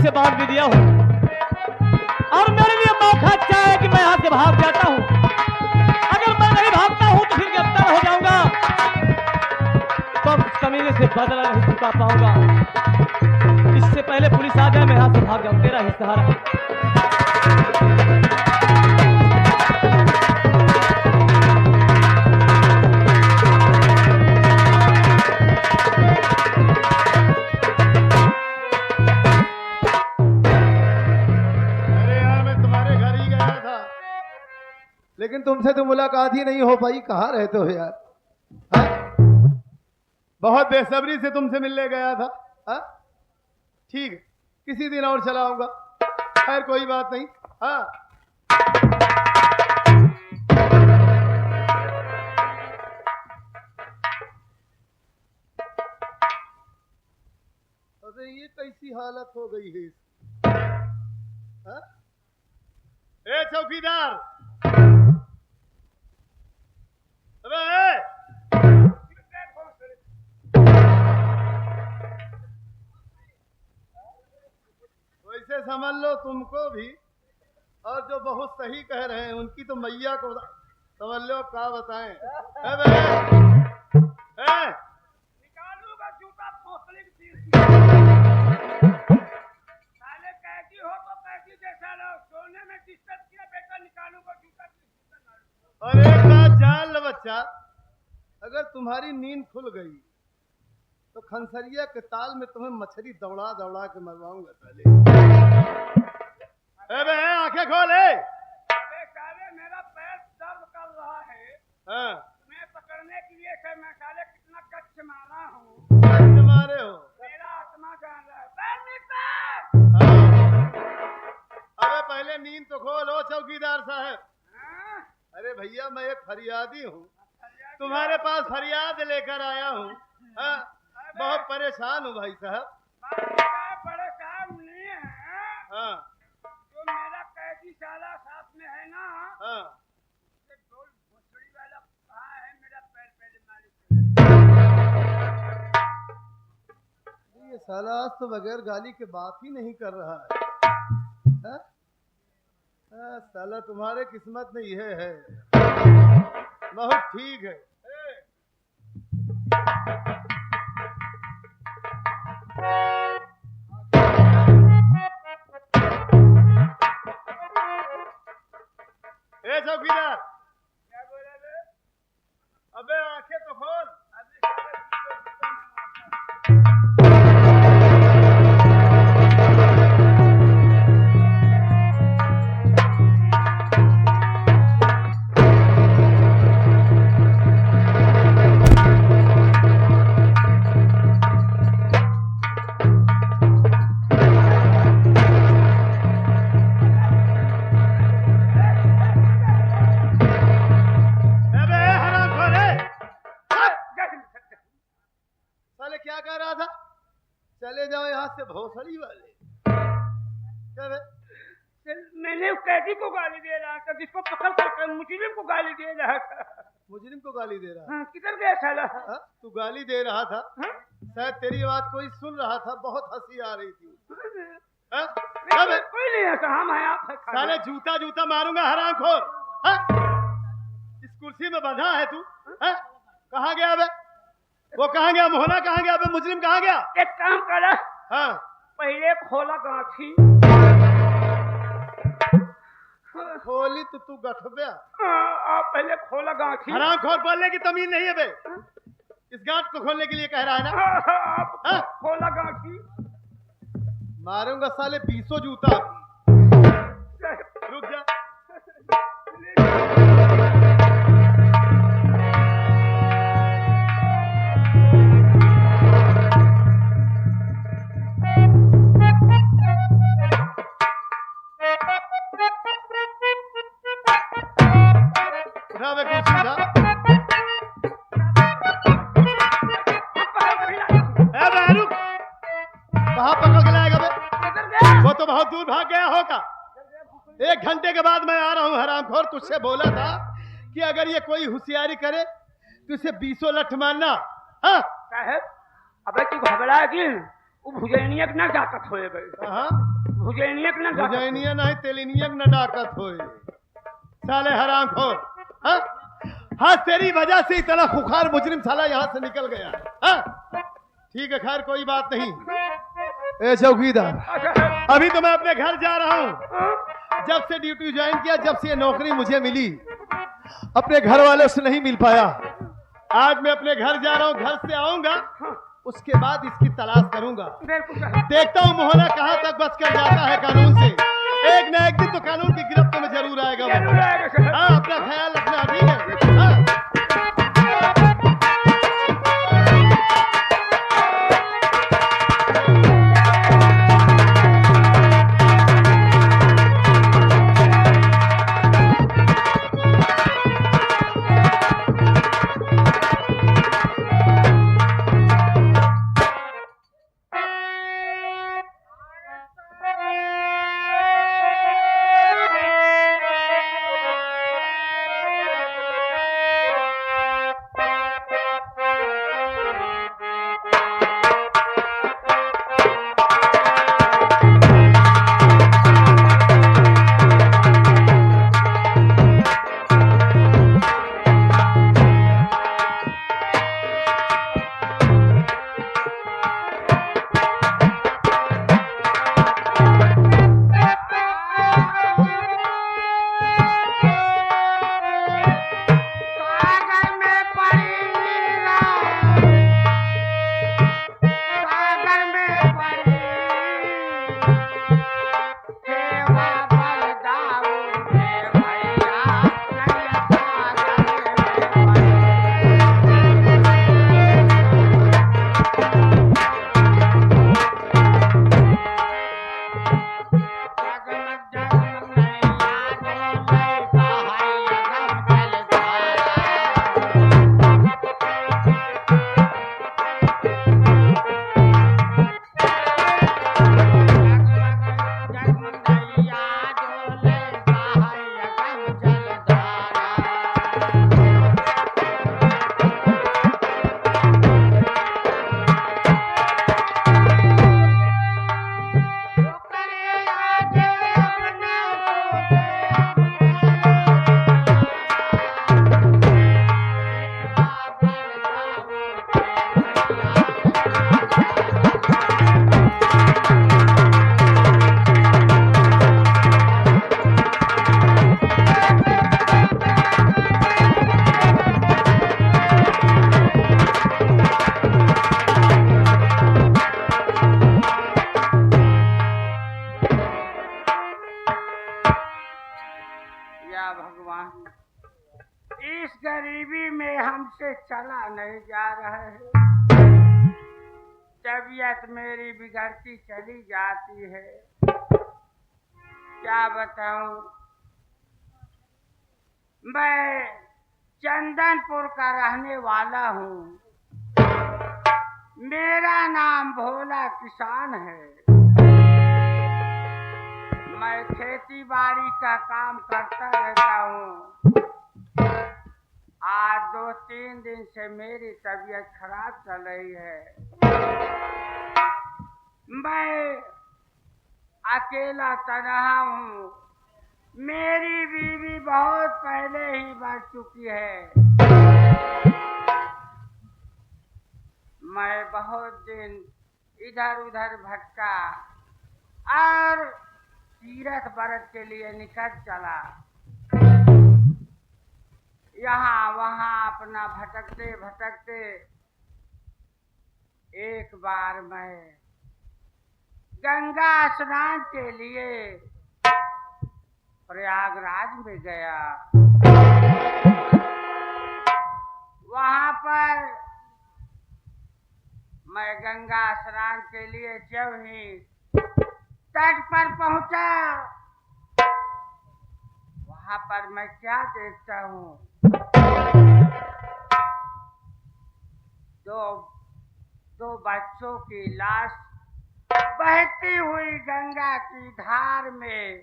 से बांट भी दिया हूँ और मेरे लिए मौका अच्छा है कि मैं यहाँ से भाग जाता हूँ। अगर मैं नहीं भागता हूँ तो फिर गिरफ्तार हो जाऊंगा, तो उस कमीने से बदला नहीं चुका पाऊंगा। इससे पहले पुलिस आ जाए मैं यहाँ से भाग जाऊँ। तेरा ही सहारा। लेकिन तुमसे तो मुलाकात ही नहीं हो पाई। कहाँ रहते हो यार? हा? बहुत बेसब्री से तुमसे मिलने गया था। हा? ठीक है, किसी दिन और चला आऊंगा। खैर कोई बात नहीं। हाँ अरे ये कैसी हालत हो गई है? हा? ए चौकीदार, वैसे समझ लो तुमको भी, और जो बहुत सही कह रहे हैं उनकी तो मैया को समझ लो। क्या बताएं? निकालूंगा जूता भोसड़ी की। साले कैदी हो तो कैदी जैसा रहो, सोने में डिस्टर्ब किया बेटा, निकालूंगा जूता। अरे बात जान लो बच्चा, अगर तुम्हारी नींद खुल गई तो खनसरिया के ताल में तुम्हें मछली दौड़ा दौड़ा के मरवाऊंगा। साले आंखें खोले। अबे साले मेरा पैर दर्द कर रहा है। हाँ। मैं पकड़ने के लिए से मैं साले कितना गच्छ मारा हूँ। गच्छ मारे हो? मेरा आत्मा जान रहा है। पैर निकल। हाँ। अबे पहले नींद तो खोलो चौकीदार साहब। हाँ? अरे भैया मैं एक फरियादी हूँ, तुम्हारे पास फरियाद लेकर आया हूँ। हाँ? बहुत परेशान हूँ भाई साहब। परेशान नहीं है। हाँ। जो मेरा कैदी साला साथ में है ना, हाँ। भोसड़ी वाला कहाँ है? मेरा पैर पहले मालिक। ये साला आज तो बगैर गाली के बात ही नहीं कर रहा है। हाँ? हाँ, साला तुम्हारे किस्मत में यह है। बहुत ठीक है। ए चौकीदार, क्या बोला बे? अबे आंखें तो खोल। क्या कह रहा था? चले जाओ यहाँ से भोसड़ी वाले। क्या बे? मैंने उस कैदी को गाली दे रहा था, जिसको पकड़ कर मुजरिम को गाली दे रहा था। मुजरिम को गाली दे रहा? हाँ, किधर गया साला? तू गाली दे रहा था? हाँ? शायद तेरी बात कोई सुन रहा था, बहुत हंसी आ रही थी। कोई नहीं है, हम हैं, आप हैं। साले जूता जूता मारूंगा हरामखोर। इस कुर्सी में बंधा है तू? कहाँ गया बे? वो कहाँ गया? मोहना कहाँ गया बे? मुजरिम कहाँ गया? एक काम करा। हाँ। पहले खोला गांठी। खोली तो तू गठबे। आप पहले खोला गांठी। हरामखोर बोलने की तमीज नहीं है बे। इस गांठ को खोलने के लिए कह रहा है ना? आप खोला गांठी। मारूंगा साले 20 जूता। रुक जा। कहाँ पकड़ के लाएगा बे? वो तो बहुत दूर भाग गया होगा। 1 घंटे के बाद मैं आ रहा हूँ। हरामखोर, तुझसे बोला था कि अगर ये कोई होशियारी करे तो इसे 20 लठ मारना। हाँ साहब, अबे तू घबरा क्यों? वो भुजैनियक न जाकत होए गए हाँ भुजैनियक न जाकत मुजैनिया नहीं तेलिनियक न डाकत होए साले हराम खोर हाँ हाँ तेरी वजह से इतना खुखार मुजरिम साला यहाँ से निकल गया हाँ ठीक है खैर कोई बात नहीं ए चौकीदार अच्छा, अभी तो मैं अपने घर जा रहा हूँ जब से ड्यूटी ज्वाइन किया जब से ये नौकरी मुझे मिली अपने घर वालों से नहीं मिल पाया आज मैं अपने घर जा रहा हूँ घर से आऊंगा उसके बाद इसकी तलाश करूंगा बिल्कुल सही। देखता हूँ मोहना कहाँ तक बच कर जाता है कानून से एक न एक दिन तो कानून की गिरफ्त में जरूर आएगा वो। जरूर आएगा सर। हाँ अपना ख्याल रखना ठीक है हाँ। इस गरीबी में हमसे चला नहीं जा रहा है। तबीयत मेरी बिगड़ती चली जाती है। क्या बताऊं, मैं चंदनपुर का रहने वाला हूँ। मेरा नाम भोला किसान है। मैं खेती बाड़ी का काम करता रहता हूँ। आज 2-3 दिन से मेरी तबीयत खराब चल रही है। मैं अकेला तनहा हूँ। मेरी बीवी बहुत पहले ही मर चुकी है। मैं बहुत दिन इधर उधर भटका और तीर्थ व्रत के लिए निकल चला। यहाँ वहाँ अपना भटकते भटकते एक बार मैं गंगा स्नान के लिए प्रयागराज में गया। वहाँ पर मैं गंगा स्नान के लिए जब ही तट पर पहुंचा, वहां पर मैं क्या देखता हूँ, दो बच्चों की लाश बहती हुई गंगा की धार में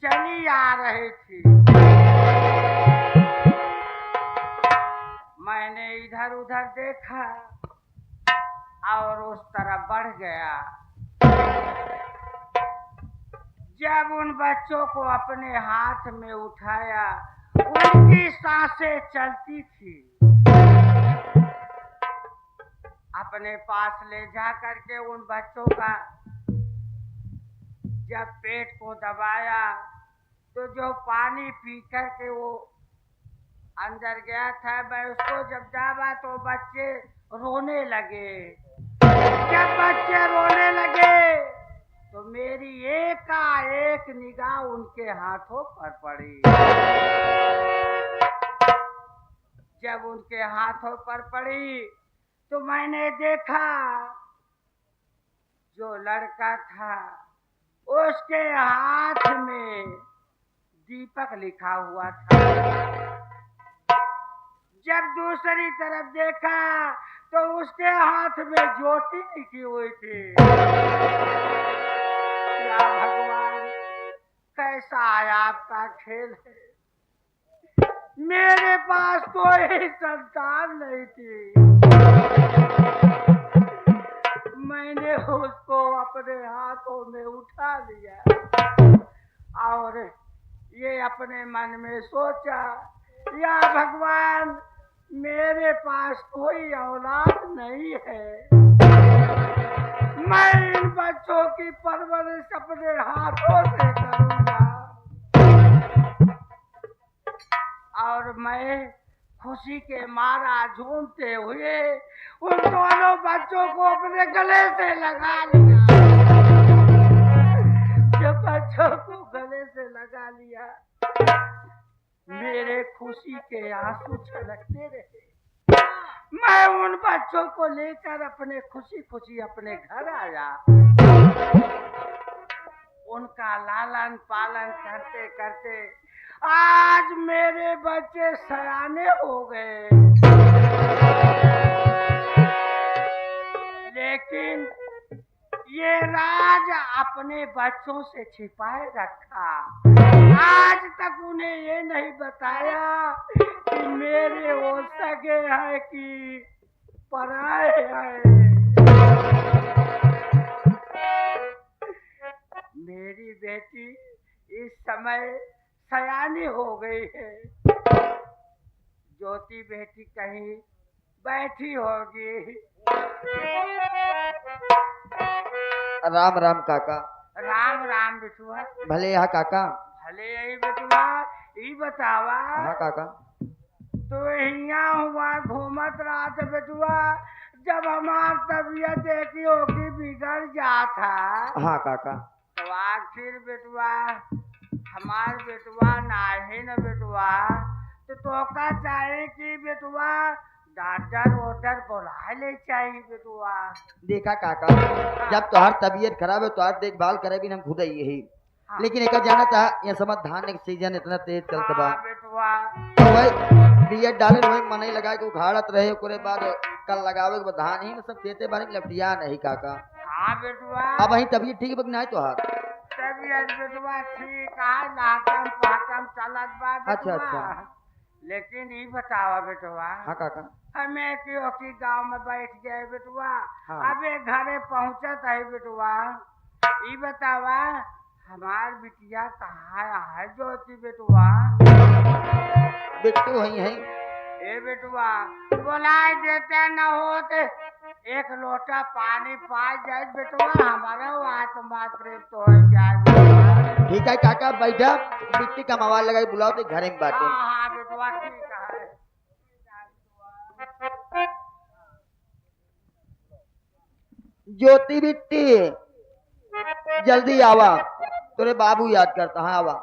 चली आ रही थी। मैंने इधर उधर देखा और उस तरफ बढ़ गया। जब उन बच्चों को अपने हाथ में उठाया, उनकी सांसें चलती थी। अपने पास ले जा करके उन बच्चों का जब पेट को दबाया, तो जो पानी पी करके वो अंदर गया था, मैं उसको जब दाबा तो बच्चे रोने लगे। जब बच्चे रोने लगे तो मेरी एकाएक निगाह उनके हाथों पर पड़ी। जब उनके हाथों पर पड़ी तो मैंने देखा जो लड़का था उसके हाथ में दीपक लिखा हुआ था। जब दूसरी तरफ देखा तो उसके हाथ में ज्योति लिखी हुई थी। या भगवान, कैसा है आपका खेल है। मेरे पास कोई संतान नहीं थी। मैंने उसको अपने हाथों में उठा लिया और ये अपने मन में सोचा, या भगवान, मेरे पास कोई औलाद नहीं है। मैं इन बच्चों की परवरिश अपने हाथों से करूंगा। और मैं खुशी के मारा झूमते हुए उन दोनों बच्चों को अपने गले से लगा लिया। जब बच्चों को गले से लगा लिया, मेरे खुशी के आंसू छलकते रहे। मैं उन बच्चों को लेकर अपने खुशी खुशी अपने घर आया। उनका लालन पालन करते करते आज मेरे बच्चे सयाने हो गए। लेकिन ये राज अपने बच्चों से छिपाए रखा। आज तक उन्हें ये नहीं बताया कि मेरे वो सगे हैं कि पराए हैं। मेरी बेटी इस समय सयानी हो गई है। ज्योति बेटी कहीं बैठी होगी। राम राम काका। राम राम बिटुआ। भले यहाँ काका। भले यही बिटुआ। ई बतावा। हाँ काका। तो यहाँ हुआ घूमत रहा था बिटुआ, जब हमार तबीयत देखी होगी बिगड़ जाता। हाँ काका। तो आखिर बिटुआ हमार बेटुआ नाही न बेटुआ, तो तोका चाहे कि बेटुआ डॉक्टर वोटर बुला ले चाहिए बेटुआ। देखा काका, जब तुम्हार तबीयत खराब है तुम्हार देखभाल करे भी हम खुद ही यही। हाँ। लेकिन एक जाना था ये समझ धान के सीजन इतना तेज चलता बा। हाँ बेटुआ। तो वही बिया डाले वही मन ही लगा के उखाड़त रहे। ओकरे बाद कल लगावे के बाद धान ही में सब खेते बारे में लपटिया नहीं काका। हाँ बेटुआ। अब वही तबीयत ठीक है नहीं तुहार? तबीयत बेटुआ ठीक है, लाटम पाटम चलत बा अच्छा बेटुआ। अच्छा। लेकिन ये बतावा बेटुआ। हाँ काका। हमें क्यों की गांव में बैठ गए बेटुआ। हाँ। अबे घरे पहुंचत है बेटुआ। ये बतावा हमार बिटिया कहाँ है ज्योति बेटुआ। बिट्टू वही है। ए बेटुआ बुलाए देते न होते एक लोटा पानी पा जाए बेटुआ, हमारा आत्मा तृप्त हो जाए। ठीक है काका, बैठा बिट्टी का मवाल लगाई बुलाओ तो घरे में बाटे। हाँ हाँ बेटुआ ठीक है। ज्योति बिट्टी जल्दी आवा, तोरे बाबू याद करता। हाँ आवा।